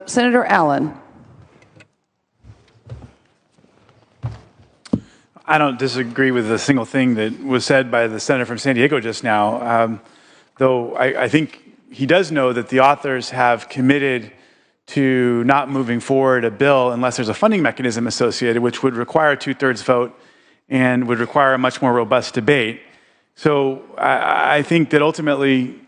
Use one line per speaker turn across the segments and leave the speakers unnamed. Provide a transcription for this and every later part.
Senator Allen.
I don't disagree with a single thing that was said by the senator from San Diego just now, though I think he does know that the authors have committed to not moving forward a bill unless there's a funding mechanism associated, which would require a 2/3 vote and would require a much more robust debate. So I think that ultimately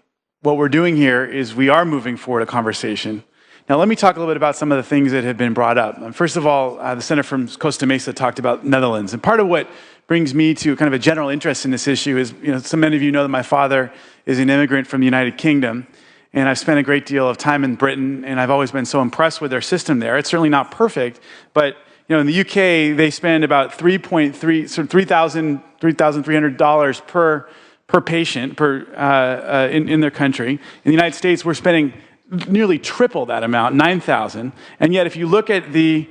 what we're doing here is we are moving forward a conversation. Now, let me talk a little bit about some of the things that have been brought up. First of all, the senator from Costa Mesa talked about Netherlands. And part of what brings me to kind of a general interest in this issue is, so many of you know that my father is an immigrant from the United Kingdom. And I've spent a great deal of time in Britain, and I've always been so impressed with their system there. It's certainly not perfect, but in the UK, they spend about $3,300 per patient in their country. In the United States, we're spending nearly triple that amount, $9,000. And yet, if you look at the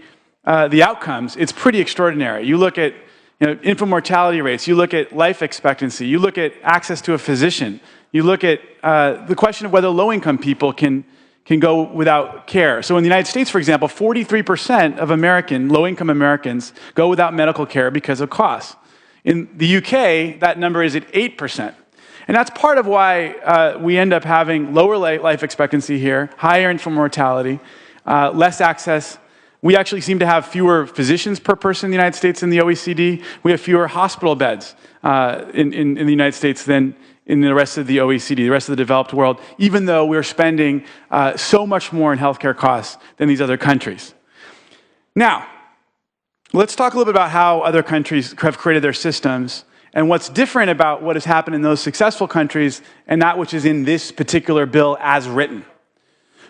outcomes, it's pretty extraordinary. You look at infant mortality rates, you look at life expectancy, you look at access to a physician, you look at the question of whether low-income people can go without care. So in the United States, for example, 43% of low-income Americans go without medical care because of costs. In the UK, that number is at 8%. And that's part of why we end up having lower life expectancy here, higher infant mortality, less access. We actually seem to have fewer physicians per person in the United States than the OECD. We have fewer hospital beds in the United States than in the rest of the OECD, the rest of the developed world, even though we're spending so much more in healthcare costs than these other countries. Now, let's talk a little bit about how other countries have created their systems and what's different about what has happened in those successful countries and that which is in this particular bill as written.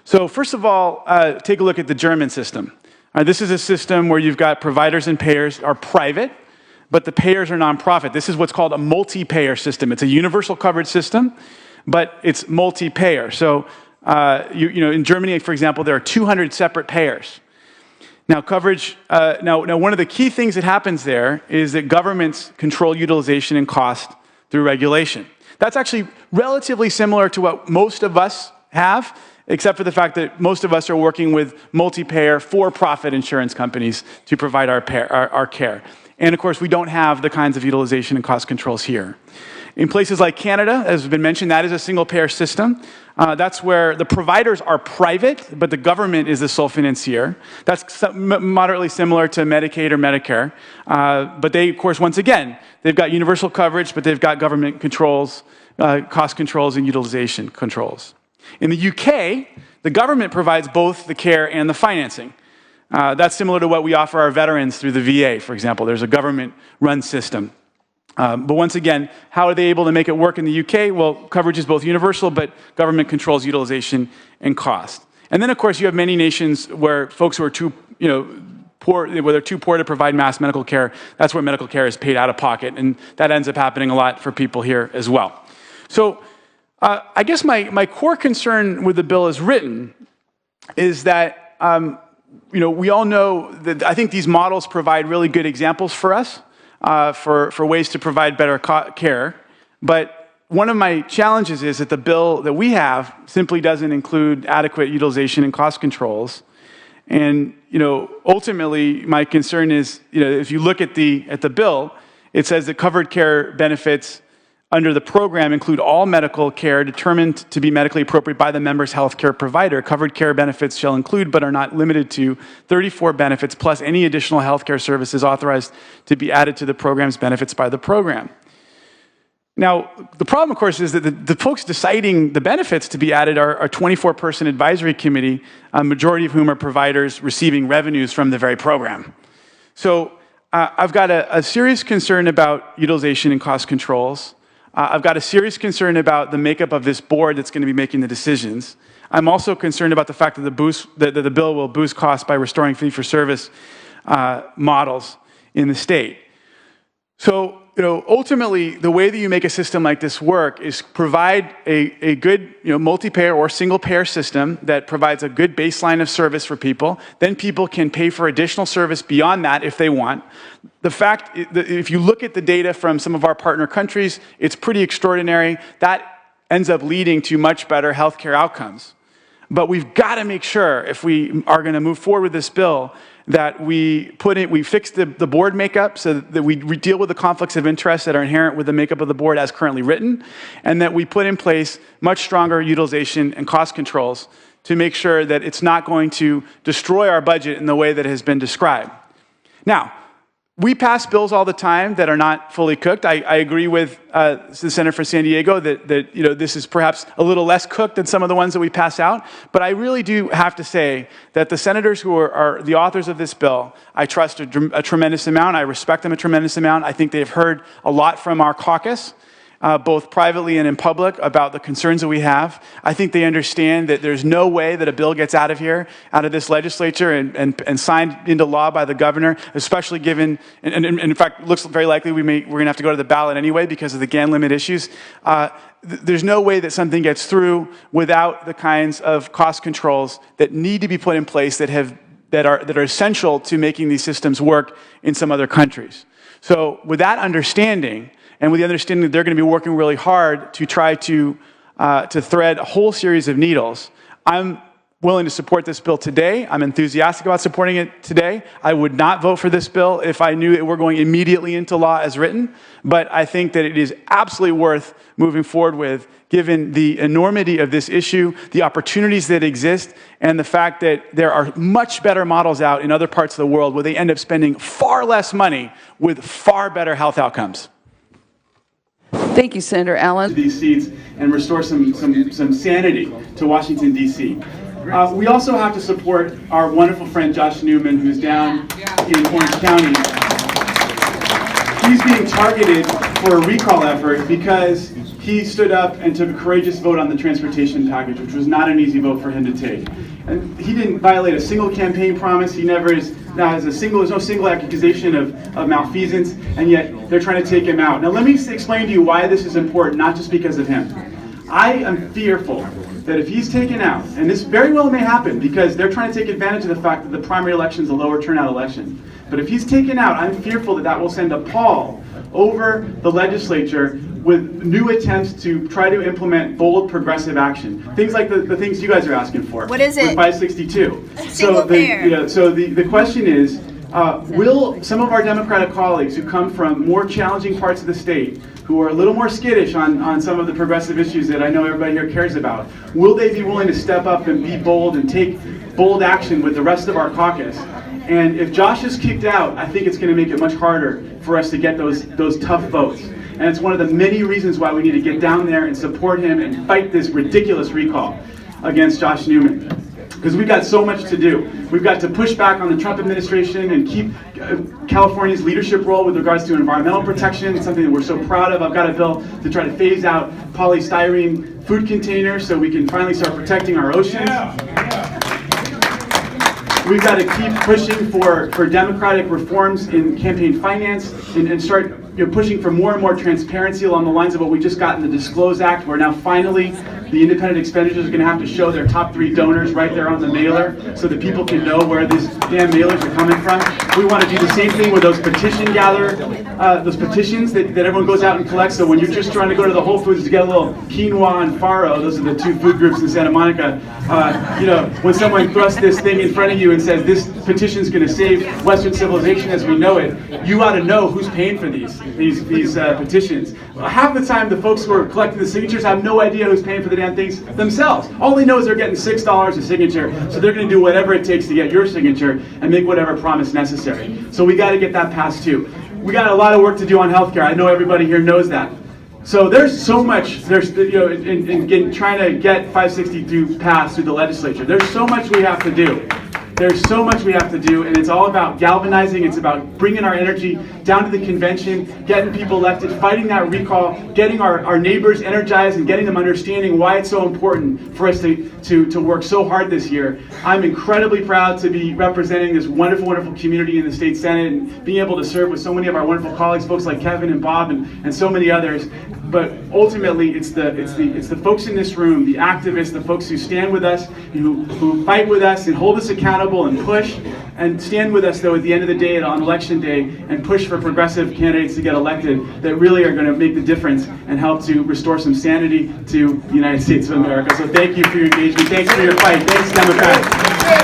So first of all, take a look at the German system. This is a system where you've got providers and payers are private, but the payers are nonprofit. This is what's called a multi-payer system. It's a universal coverage system, but it's multi-payer. So in Germany, for example, there are 200 separate payers. Now, coverage. Now, one of the key things that happens there is that governments control utilization and cost through regulation. That's actually relatively similar to what most of us have, except for the fact that most of us are working with multi-payer, for-profit insurance companies to provide our care. And of course, we don't have the kinds of utilization and cost controls here. In places like Canada, as has been mentioned, that is a single-payer system. That's where the providers are private, but the government is the sole financier. That's moderately similar to Medicaid or Medicare. But they, of course, once again, they've got universal coverage, but they've got government controls, cost controls, and utilization controls. In the UK, the government provides both the care and the financing. That's similar to what we offer our veterans through the VA, for example. There's a government-run system. But once again, how are they able to make it work in the UK? Well, coverage is both universal, but government controls utilization and cost. And then, of course, you have many nations where folks who are too poor, where they're too poor to provide mass medical care. That's where medical care is paid out of pocket, and that ends up happening a lot for people here as well. So I guess my core concern with the bill as written is that we all know that I think these models provide really good examples for us. For ways to provide better care. But one of my challenges is that the bill that we have simply doesn't include adequate utilization and cost controls. And ultimately, my concern is, if you look at the bill, it says that covered care benefits under the program include all medical care determined to be medically appropriate by the member's health care provider. Covered care benefits shall include, but are not limited to, 34 benefits plus any additional health care services authorized to be added to the program's benefits by the program. Now, the problem, of course, is that the folks deciding the benefits to be added are a 24-person advisory committee, a majority of whom are providers receiving revenues from the very program. So I've got a serious concern about utilization and cost controls. I've got a serious concern about the makeup of this board that's going to be making the decisions. I'm also concerned about the fact that the bill will boost costs by restoring fee-for-service models in the state. So, ultimately, the way that you make a system like this work is provide a good, multi-payer or single-payer system that provides a good baseline of service for people. Then people can pay for additional service beyond that if they want. The fact that if you look at the data from some of our partner countries, it's pretty extraordinary. That ends up leading to much better healthcare outcomes. But we've got to make sure, if we are going to move forward with this bill, that we fix the board makeup so that we deal with the conflicts of interest that are inherent with the makeup of the board as currently written, and that we put in place much stronger utilization and cost controls to make sure that it's not going to destroy our budget in the way that has been described. Now, we pass bills all the time that are not fully cooked. I agree with the Senator for San Diego that this is perhaps a little less cooked than some of the ones that we pass out. But I really do have to say that the senators who are the authors of this bill, I trust a tremendous amount. I respect them a tremendous amount. I think they've heard a lot from our caucus, both privately and in public, about the concerns that we have. I think they understand that there's no way that a bill gets out of this legislature and signed into law by the governor, especially given, and in fact, it looks very likely we're going to have to go to the ballot anyway because of the GAN limit issues. There's no way that something gets through without the kinds of cost controls that need to be put in place that are essential to making these systems work in some other countries. So with that understanding, and with the understanding that they're going to be working really hard to try to thread a whole series of needles, I'm willing to support this bill today. I'm enthusiastic about supporting it today. I would not vote for this bill if I knew it were going immediately into law as written, but I think that it is absolutely worth moving forward with, given the enormity of this issue, the opportunities that exist, and the fact that there are much better models out in other parts of the world where they end up spending far less money with far better health outcomes.
Thank you, Senator Allen.
These seats and restore some sanity to Washington, D.C. We also have to support our wonderful friend Josh Newman, who's down in Orange County. He's being targeted for a recall effort because he stood up and took a courageous vote on the transportation package, which was not an easy vote for him to take. And he didn't violate a single campaign promise. He never is. There's no single accusation of malfeasance, and yet they're trying to take him out. Now let me explain to you why this is important, not just because of him. I am fearful that if he's taken out, and this very well may happen because they're trying to take advantage of the fact that the primary election is a lower turnout election, but if he's taken out, I'm fearful that will send a pall over the legislature with new attempts to try to implement bold progressive action. Things like the things you guys are asking for.
What is it?
With 562.
Single payer.
So the question is, will some of our Democratic colleagues who come from more challenging parts of the state, who are a little more skittish on some of the progressive issues that I know everybody here cares about, will they be willing to step up and be bold and take bold action with the rest of our caucus? And if Josh is kicked out, I think it's going to make it much harder for us to get those tough votes. And it's one of the many reasons why we need to get down there and support him and fight this ridiculous recall against Josh Newman. Because we've got so much to do. We've got to push back on the Trump administration and keep California's leadership role with regards to environmental protection. It's something that we're so proud of. I've got a bill to try to phase out polystyrene food containers so we can finally start protecting our oceans. We've got to keep pushing for democratic reforms in campaign finance and start pushing for more and more transparency along the lines of what we just got in the Disclose Act, where now finally the independent expenditures are going to have to show their top 3 donors right there on the mailer so that people can know where these damn mailers are coming from. We want to do the same thing with those petitions that everyone goes out and collects. So when you're just trying to go to the Whole Foods to get a little quinoa and farro, those are the 2 food groups in Santa Monica, when someone thrusts this thing in front of you and says this petition is going to save Western civilization as we know it, you ought to know who's paying for these petitions. Half the time the folks who are collecting the signatures have no idea who's paying for the damn things themselves. All they know is they're getting $6 a signature, so they're going to do whatever it takes to get your signature and make whatever promise necessary. So we got to get that passed too. We got a lot of work to do on healthcare. I know everybody here knows that. So there's so much, in trying to get 562 passed through the legislature, there's so much we have to do. There's so much we have to do, and it's all about galvanizing. It's about bringing our energy down to the convention, getting people elected, fighting that recall, getting our neighbors energized, and getting them understanding why it's so important for us to work so hard this year. I'm incredibly proud to be representing this wonderful, wonderful community in the state Senate and being able to serve with so many of our wonderful colleagues, folks like Kevin and Bob and so many others. But ultimately, it's the folks in this room, the activists, the folks who stand with us, who fight with us and hold us accountable and push, and stand with us, though, at the end of the day on election day and push for progressive candidates to get elected that really are going to make the difference and help to restore some sanity to the United States of America. So thank you for your engagement. Thanks for your fight. Thanks, Democrats.